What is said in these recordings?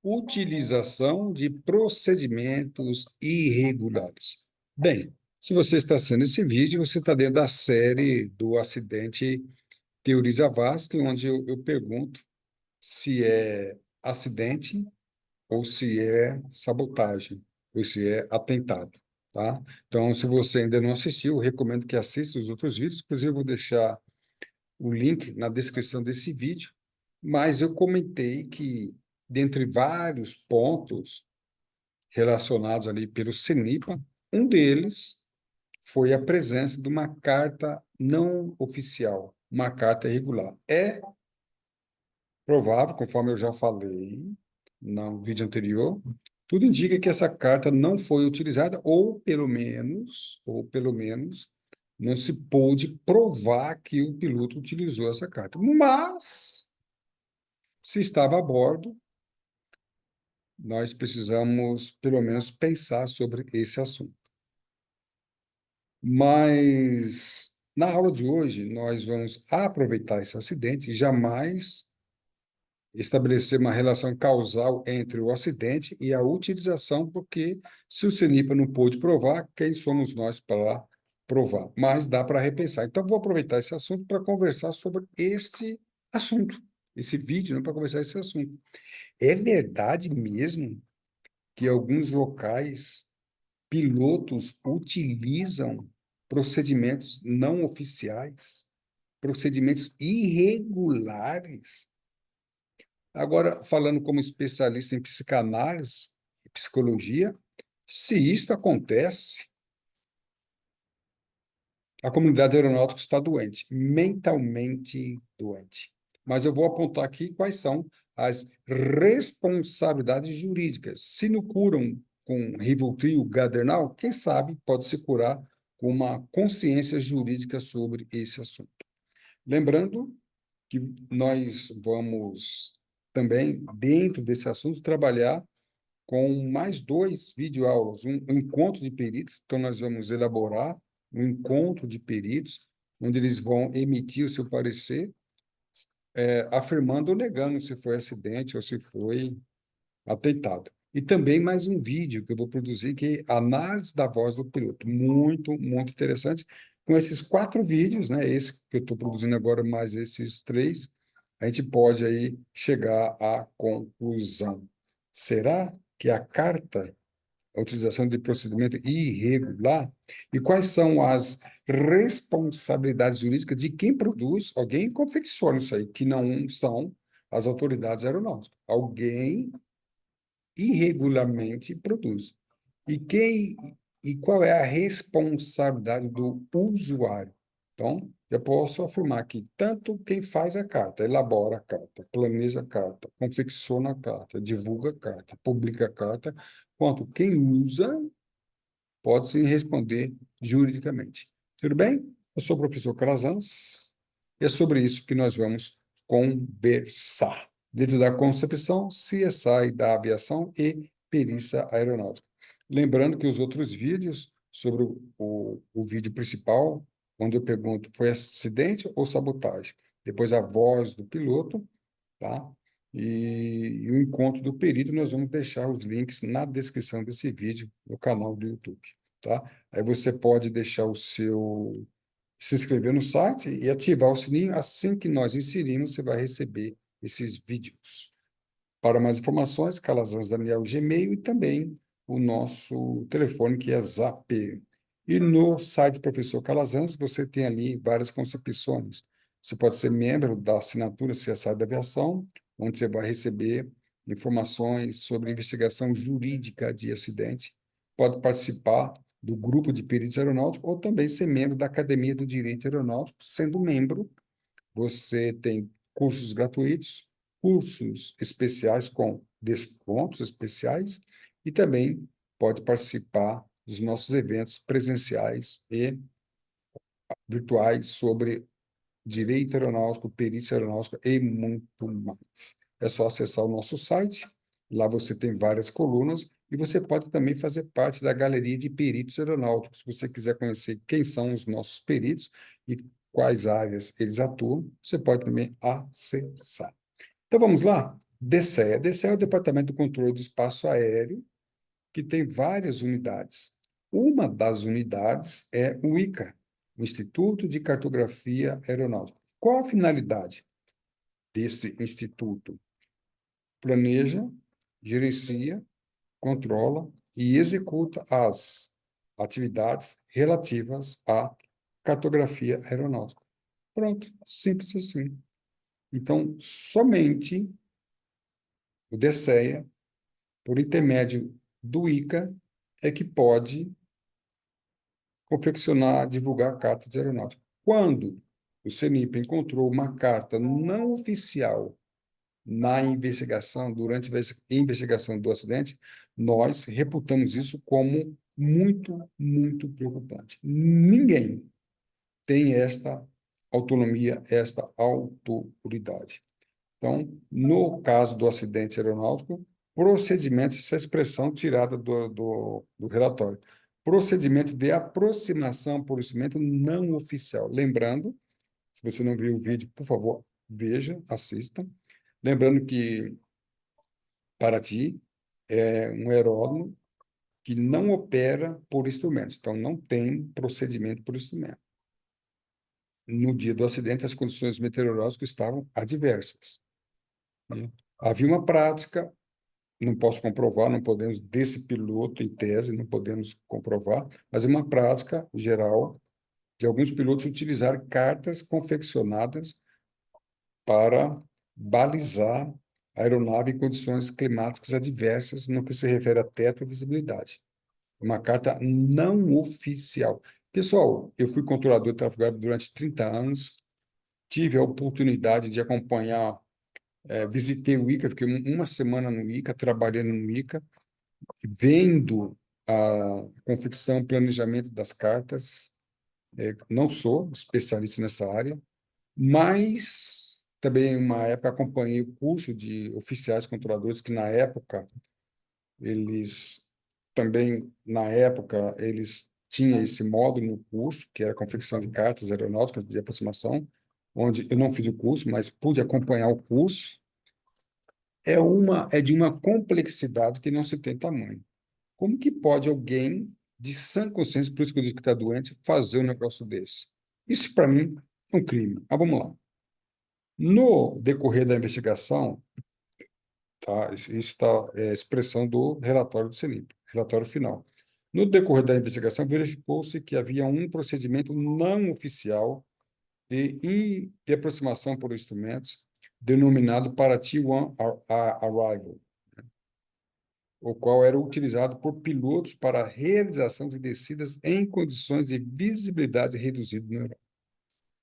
Utilização de procedimentos irregulares. Bem, se você está assistindo esse vídeo, você está dentro da série do acidente Teorias Avast, onde eu pergunto se é acidente ou se é sabotagem, ou se é atentado, tá? Então, se você ainda não assistiu, eu recomendo que assista os outros vídeos, inclusive eu vou deixar o link na descrição desse vídeo, mas eu comentei que, dentre vários pontos relacionados ali pelo CENIPA, um deles foi a presença de uma carta não oficial, uma carta irregular. É provável, conforme eu já falei no vídeo anterior, tudo indica que essa carta não foi utilizada, ou pelo menos, não se pôde provar que o piloto utilizou essa carta. Mas, se estava a bordo, nós precisamos, pelo menos, pensar sobre esse assunto. Mas, na aula de hoje, nós vamos aproveitar esse acidente e jamais estabelecer uma relação causal entre o acidente e a utilização, porque se o CENIPA não pôde provar, quem somos nós para provar? Mas dá para repensar. Então, vou aproveitar esse assunto para conversar sobre este assunto, esse vídeo, né, para conversar esse assunto. É verdade mesmo que alguns locais pilotos utilizam procedimentos não oficiais, procedimentos irregulares? Agora, falando como especialista em psicanálise e psicologia, se isto acontece, a comunidade aeronáutica está doente, mentalmente doente. Mas eu vou apontar aqui quais são as responsabilidades jurídicas. Se não curam com Rivotril, Gadernal, quem sabe pode se curar com uma consciência jurídica sobre esse assunto. Lembrando que nós vamos também, dentro desse assunto, trabalhar com mais dois videoaulas, um encontro de peritos, então nós vamos elaborar um encontro de peritos, onde eles vão emitir o seu parecer, afirmando ou negando se foi acidente ou se foi atentado. E também mais um vídeo que eu vou produzir, que é análise da voz do piloto. Muito, muito interessante. Com esses 4 vídeos, né, esse que eu estou produzindo agora, mais esses 3, a gente pode aí chegar à conclusão. Será que a carta, a utilização de procedimento irregular, e quais são as responsabilidades jurídicas de quem produz? Alguém confecciona isso aí, que não são as autoridades aeronáuticas. Alguém irregularmente produz. E quem e qual é a responsabilidade do usuário? Então, eu posso afirmar que tanto quem faz a carta, elabora a carta, planeja a carta, confecciona a carta, divulga a carta, publica a carta, quanto quem usa pode sim responder juridicamente. Tudo bem? Eu sou o professor Calazans e é sobre isso que nós vamos conversar, dentro da concepção, CSI da aviação e perícia aeronáutica. Lembrando que os outros vídeos sobre o vídeo principal, onde eu pergunto, foi acidente ou sabotagem? Depois a voz do piloto, tá? E o encontro do perito, nós vamos deixar os links na descrição desse vídeo no canal do YouTube, tá? Aí você pode deixar se inscrever no site e ativar o sininho. Assim que nós inserirmos, você vai receber esses vídeos. Para mais informações, Calazans Daniel Gmail e também o nosso telefone, que é Zap. E no site do Professor Calazans, você tem ali várias concepções. Você pode ser membro da assinatura CSI da Aviação, onde você vai receber informações sobre investigação jurídica de acidente. Pode participar do grupo de peritos aeronáuticos ou também ser membro da Academia do Direito Aeronáutico. Sendo membro, você tem cursos gratuitos, cursos especiais com descontos especiais e também pode participar dos nossos eventos presenciais e virtuais sobre direito aeronáutico, perícia aeronáutica e muito mais. É só acessar o nosso site, lá você tem várias colunas e você pode também fazer parte da galeria de peritos aeronáuticos. Se você quiser conhecer quem são os nossos peritos e quais áreas eles atuam, você pode também acessar. Então vamos lá? DCEA. DCEA é o Departamento do Controle do Espaço Aéreo, que tem várias unidades. Uma das unidades é o ICA, o Instituto de Cartografia Aeronáutica. Qual a finalidade desse instituto? Planeja, gerencia, controla e executa as atividades relativas à cartografia aeronáutica. Pronto, simples assim. Então, somente o DCEA, por intermédio do ICA, é que pode confeccionar, divulgar cartas de aeronáutica. Quando o CENIPA encontrou uma carta não oficial na investigação, durante a investigação do acidente, nós reputamos isso como muito, muito preocupante. Ninguém tem esta autonomia, esta autoridade. Então, no caso do acidente aeronáutico, procedimento, essa expressão tirada do relatório, procedimento de aproximação por instrumento não oficial. Lembrando, se você não viu o vídeo, por favor, veja, assista. Lembrando que Paraty é um aeródromo que não opera por instrumentos, então não tem procedimento por instrumento. No dia do acidente, as condições meteorológicas estavam adversas, né? Havia uma prática, não posso comprovar, não podemos, desse piloto, em tese, não podemos comprovar, mas é uma prática geral de alguns pilotos utilizar cartas confeccionadas para balizar a aeronave em condições climáticas adversas no que se refere a teto e visibilidade. Uma carta não oficial. Pessoal, eu fui controlador de tráfego aéreo durante 30 anos, tive a oportunidade de acompanhar, visitei o ICA, fiquei uma semana no ICA, trabalhando no ICA, vendo a confecção, planejamento das cartas. Não sou especialista nessa área, mas também, uma época, acompanhei o curso de oficiais controladores, que na época, eles também, na época, eles tinham esse módulo no curso, que era a confecção de cartas aeronáuticas de aproximação, onde eu não fiz o curso, mas pude acompanhar o curso. É de uma complexidade que não se tem tamanho. Como que pode alguém de sã consciência, por isso que eu digo que está doente, fazer um negócio desse? Isso, para mim, é um crime. Ah, vamos lá. No decorrer da investigação, tá? Isso está, expressão do relatório do CENIP, relatório final. No decorrer da investigação, verificou-se que havia um procedimento não oficial de aproximação por instrumentos, denominado Paraty One Arrival, o qual era utilizado por pilotos para a realização de descidas em condições de visibilidade reduzida no aeródromo.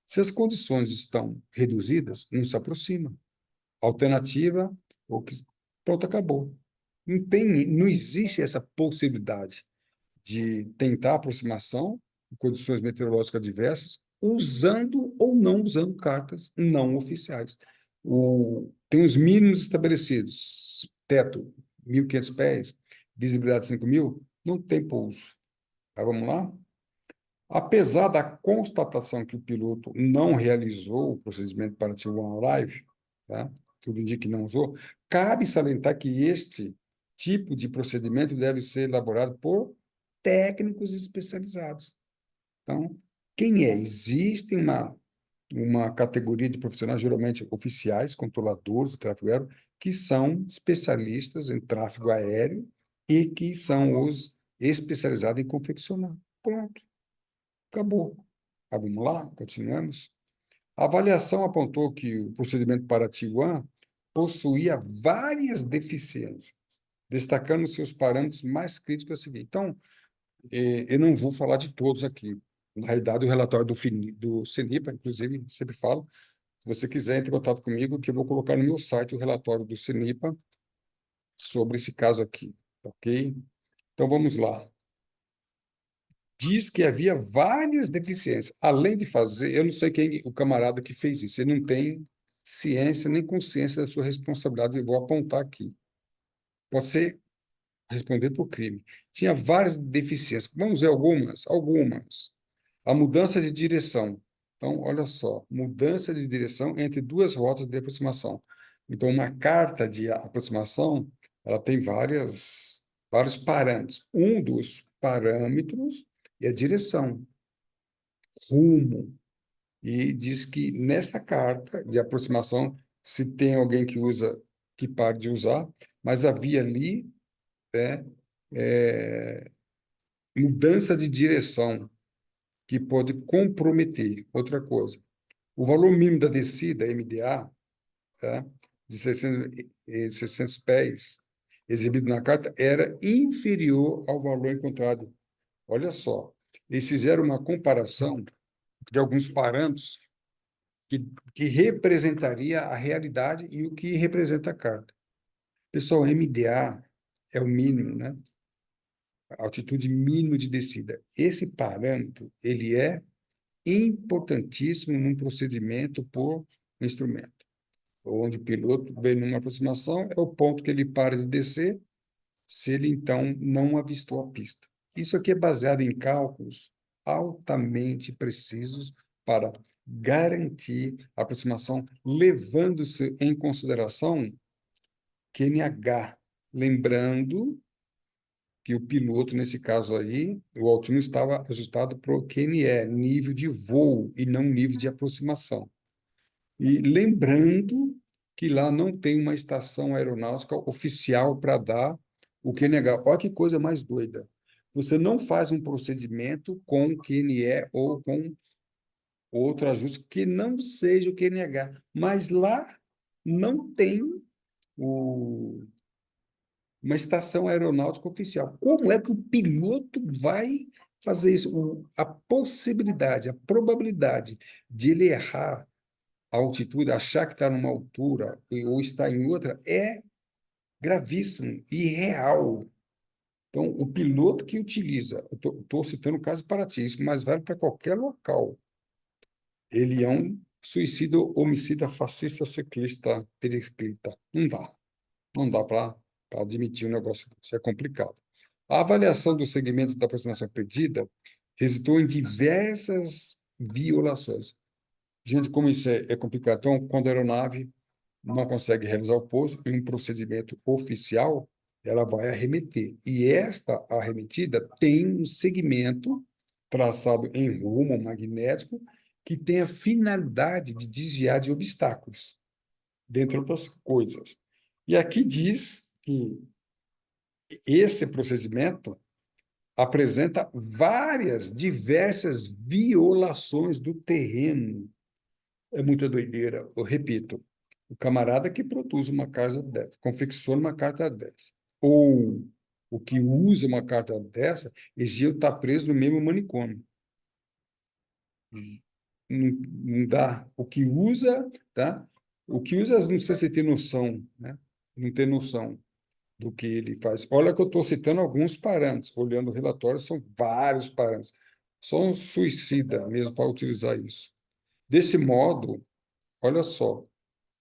Se as condições estão reduzidas, não se aproxima. Alternativa, ou que, pronto, acabou. Não existe essa possibilidade de tentar aproximação em condições meteorológicas adversas, usando ou não usando cartas não oficiais. Tem os mínimos estabelecidos, teto 1.500 pés, visibilidade 5.000, não tem pouso. Tá, vamos lá? Apesar da constatação que o piloto não realizou o procedimento para Tier One Live, tá? Tudo indica que não usou, cabe salientar que este tipo de procedimento deve ser elaborado por técnicos especializados. Então, quem é? Existe uma categoria de profissionais, geralmente oficiais, controladores de tráfego aéreo, que são especialistas em tráfego aéreo e que são os especializados em confeccionar. Pronto, acabou. Ah, vamos lá, continuamos. A avaliação apontou que o procedimento para T1 possuía várias deficiências, destacando seus parâmetros mais críticos a seguir. Então, eu não vou falar de todos aqui. Na realidade, o relatório do CENIPA, inclusive, sempre falo, se você quiser, entre em contato comigo, que eu vou colocar no meu site o relatório do CENIPA sobre esse caso aqui, ok? Então, vamos lá. Diz que havia várias deficiências. Além de fazer, eu não sei quem o camarada que fez isso, ele não tem ciência nem consciência da sua responsabilidade, eu vou apontar aqui. Pode ser responder por crime. Tinha várias deficiências. Vamos ver algumas? Algumas. A mudança de direção. Então, olha só, mudança de direção entre duas rotas de aproximação. Então, uma carta de aproximação, ela tem vários parâmetros. Um dos parâmetros é a direção, rumo. E diz que nessa carta de aproximação, se tem alguém que usa, que pare de usar, mas havia ali, né, é, mudança de direção que pode comprometer. Outra coisa, o valor mínimo da descida, MDA, tá, de 600 pés, exibido na carta, era inferior ao valor encontrado. Olha só, eles fizeram uma comparação de alguns parâmetros que, que representaria a realidade e o que representa a carta. Pessoal, MDA é o mínimo, né? A altitude mínima de descida. Esse parâmetro, ele é importantíssimo num procedimento por instrumento. Onde o piloto vem numa aproximação, é o ponto que ele para de descer, se ele então não avistou a pista. Isso aqui é baseado em cálculos altamente precisos para garantir a aproximação, levando-se em consideração QNH. Lembrando que o piloto, nesse caso aí, o altímetro estava ajustado para o QNE, nível de voo, e não nível de aproximação. E lembrando que lá não tem uma estação aeronáutica oficial para dar o QNH. Olha que coisa mais doida. Você não faz um procedimento com QNE ou com outro ajuste que não seja o QNH, mas lá não tem o, uma estação aeronáutica oficial. Como é que o piloto vai fazer isso? A possibilidade, a probabilidade de ele errar a altitude, achar que está numa altura ou está em outra, é gravíssimo e real. Então, o piloto que utiliza, estou citando o caso para ti, isso mais vale para qualquer local. Ele é um suicida, homicida, fascista, ciclista, periclita. Não dá para admitir um negócio desse, isso é complicado. A avaliação do segmento da aproximação pedida resultou em diversas violações. Gente, como isso é complicado. Então, quando a aeronave não consegue realizar o pouso em um procedimento oficial, ela vai arremeter. E esta arremetida tem um segmento traçado em rumo magnético que tem a finalidade de desviar de obstáculos, dentre outras coisas. E aqui diz que esse procedimento apresenta diversas violações do terreno. É muita doideira. Eu repito, o camarada que produz uma carta dessa, confecciona uma carta dessa, ou o que usa uma carta dessa, exigiu estar preso no mesmo manicômio. Não dá. O que usa, tá? O que usa, não sei se tem noção, né? Não tem noção do que ele faz. Olha que eu estou citando alguns parâmetros. Olhando o relatório, são vários parâmetros. Só um suicida mesmo para utilizar isso. Desse modo, olha só,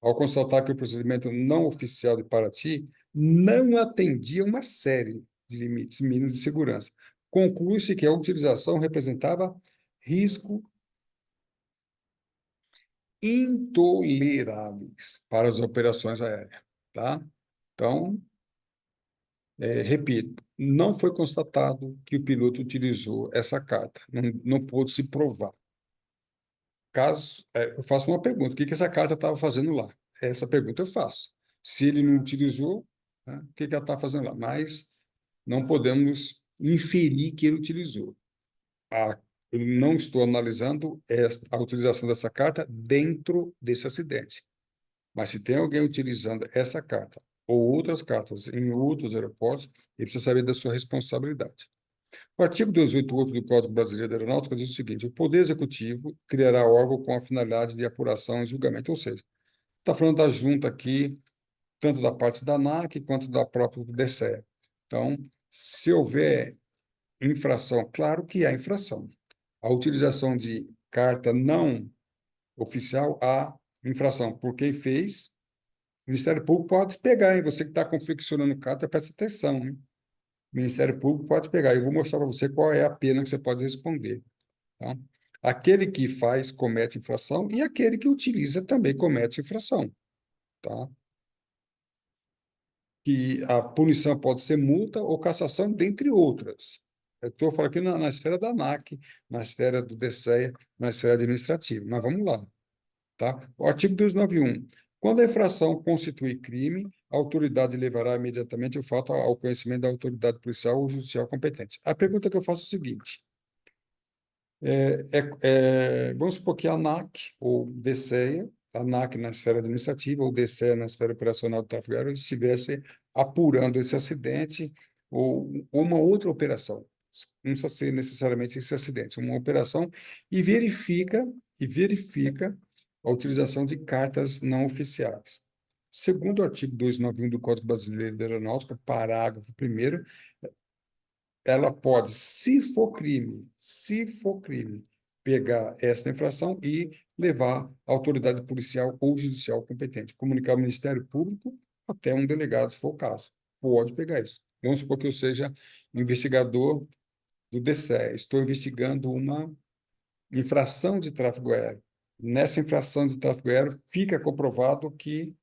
ao constatar que o procedimento não oficial de Paraty não atendia uma série de limites mínimos de segurança, conclui-se que a utilização representava risco intoleráveis para as operações aéreas, tá? Então, repito, não foi constatado que o piloto utilizou essa carta, não pôde se provar. Caso, eu faço uma pergunta: o que essa carta estava fazendo lá? Essa pergunta eu faço. Se ele não utilizou, né, o que ela está fazendo lá? Mas não podemos inferir que ele utilizou. A, eu não estou analisando a utilização dessa carta dentro desse acidente. Mas se tem alguém utilizando essa carta ou outras cartas em outros aeroportos, ele precisa saber da sua responsabilidade. O artigo 288 do Código Brasileiro da Aeronáutica diz o seguinte: o Poder Executivo criará órgão com a finalidade de apuração e julgamento, ou seja, está falando da junta aqui, tanto da parte da ANAC quanto da própria DCE. Então, se houver infração, claro que há infração. A utilização de carta não oficial, há infração. Por quem fez, o Ministério Público pode pegar, hein? Você que está confeccionando carta, preste atenção, hein? O Ministério Público pode pegar. Eu vou mostrar para você qual é a pena que você pode responder. Tá? Aquele que faz comete infração e aquele que utiliza também comete infração. Tá? que a punição pode ser multa ou cassação, dentre outras. Eu estou falando aqui na esfera da ANAC, na esfera do DSEA, na esfera administrativa. Mas vamos lá, tá? O artigo 291. Quando a infração constituir crime, a autoridade levará imediatamente o fato ao conhecimento da autoridade policial ou judicial competente. A pergunta que eu faço é a seguinte: vamos supor que a ANAC ou DSEA, a ANAC na esfera administrativa ou DSEA na esfera operacional do tráfego aéreo, estivesse apurando esse acidente ou uma outra operação. Não precisa ser necessariamente esse acidente, uma operação e verifica a utilização de cartas não oficiais. Segundo o artigo 291 do Código Brasileiro de Aeronáutica, parágrafo 1º, ela pode, se for crime, pegar essa infração e levar à autoridade policial ou judicial competente, comunicar ao Ministério Público até um delegado, se for o caso. Pode pegar isso. Vamos supor que eu seja investigador do DSEA, estou investigando uma infração de tráfego aéreo. Nessa infração de tráfego aéreo, fica comprovado que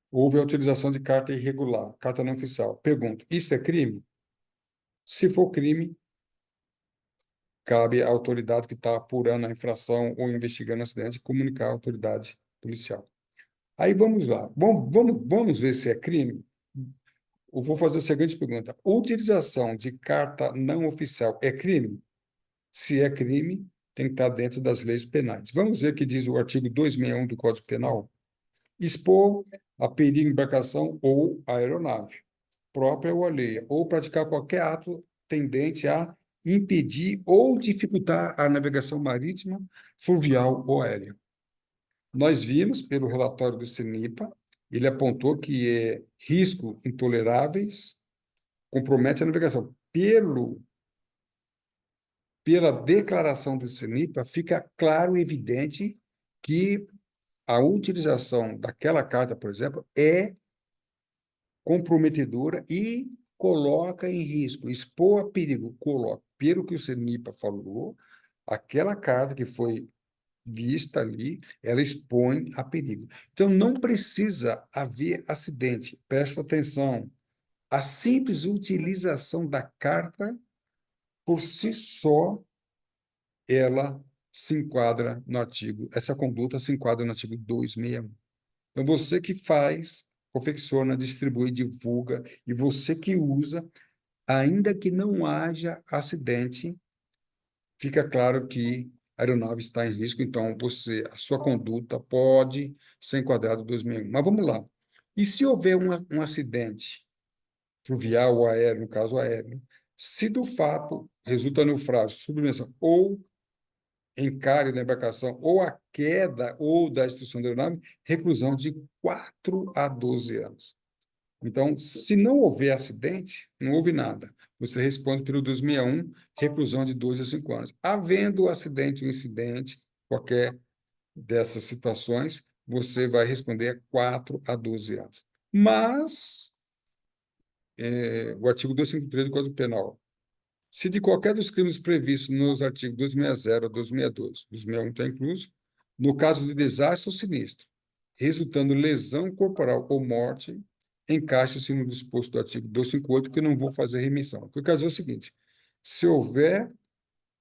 houve a utilização de carta irregular, carta não oficial. Pergunto, isso é crime? Se for crime, cabe à autoridade que está apurando a infração ou investigando o acidente comunicar à autoridade policial. Aí vamos lá. Vamos ver se é crime? Eu vou fazer a seguinte pergunta: utilização de carta não oficial é crime? Se é crime, tem que estar dentro das leis penais. Vamos ver o que diz o artigo 261 do Código Penal. Expor a perigo embarcação ou aeronave, própria ou alheia, ou praticar qualquer ato tendente a impedir ou dificultar a navegação marítima, fluvial ou aérea. Nós vimos, pelo relatório do CENIPA, ele apontou que riscos intoleráveis compromete a navegação. Pela declaração do CENIPA, fica claro e evidente que a utilização daquela carta, por exemplo, é comprometedora e coloca em risco, expor a perigo, coloca, pelo que o CENIPA falou, aquela carta que foi vista ali, ela expõe a perigo. Então, não precisa haver acidente. Presta atenção. A simples utilização da carta, por si só, ela se enquadra no artigo, essa conduta se enquadra no artigo 261. Então, você que faz, confecciona, distribui, divulga, e você que usa, ainda que não haja acidente, fica claro que a aeronave está em risco, então a sua conduta pode ser enquadrada em 2001. Mas vamos lá. E se houver um acidente fluvial ou aéreo, no caso aéreo, se do fato resulta naufrágio, submersão ou encalhe da embarcação ou a queda ou da destruição da aeronave, reclusão de 4 a 12 anos. Então, se não houver acidente, não houve nada. Você responde pelo 261, reclusão de 2 a 5 anos. Havendo acidente ou incidente, qualquer dessas situações, você vai responder 4 a 12 anos. Mas, o artigo 253 do Código Penal, se de qualquer dos crimes previstos nos artigos 260, 262, 261 está incluso, no caso de desastre ou sinistro, resultando lesão corporal ou morte, encaixa-se no disposto do artigo 258, que eu não vou fazer remissão. O que eu quero dizer é o seguinte: se houver,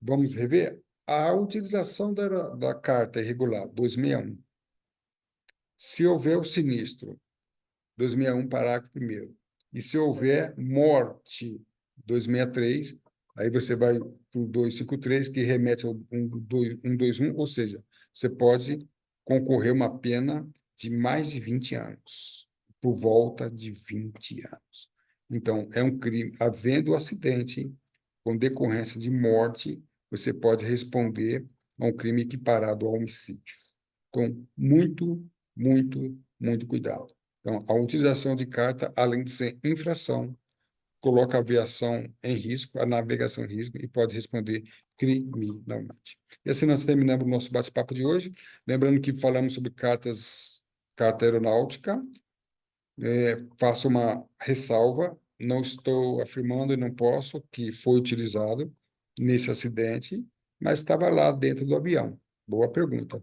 vamos rever, a utilização da carta irregular, 261, se houver o sinistro, 261, parágrafo 1º. E se houver morte, 263, aí você vai para o 253, que remete ao 121, ou seja, você pode concorrer a uma pena de mais de 20 anos, por volta de 20 anos. Então, é um crime, havendo acidente com decorrência de morte, você pode responder a um crime equiparado ao homicídio. Então, muito, muito, muito cuidado. Então, a utilização de carta, além de ser infração, coloca a aviação em risco, a navegação em risco e pode responder criminalmente. E assim nós terminamos o nosso bate-papo de hoje. Lembrando que falamos sobre carta aeronáutica. Faço uma ressalva, não estou afirmando e não posso que foi utilizado nesse acidente, mas estava lá dentro do avião. Boa pergunta.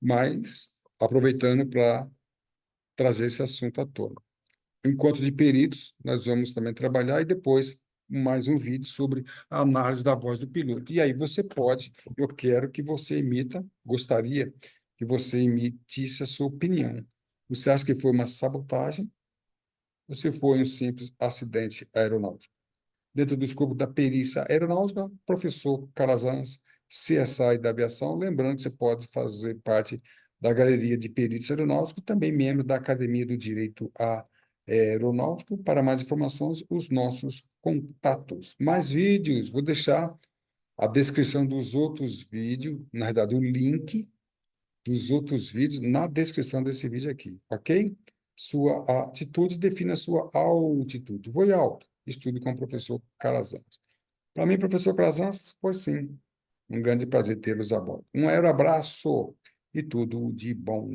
Mas, aproveitando para trazer esse assunto à tona. encontro de peritos, nós vamos também trabalhar, e depois mais um vídeo sobre a análise da voz do piloto. E aí você pode, eu quero que você emita, gostaria que você emitisse a sua opinião. Você acha que foi uma sabotagem ou se foi um simples acidente aeronáutico? Dentro do escopo da perícia aeronáutica, professor Calazans, CSI da aviação, lembrando que você pode fazer parte da galeria de peritos aeronáuticos, também membro da Academia do Direito Aeronáutico. Para mais informações, os nossos contatos. Mais vídeos, vou deixar a descrição dos outros vídeos, na verdade, o link dos outros vídeos na descrição desse vídeo aqui, ok? Sua atitude define a sua altitude. Voe alto. Estude com o professor Calazans. Para mim, professor Calazans, foi sim um grande prazer tê-los a bordo. Um abraço e tudo de bom.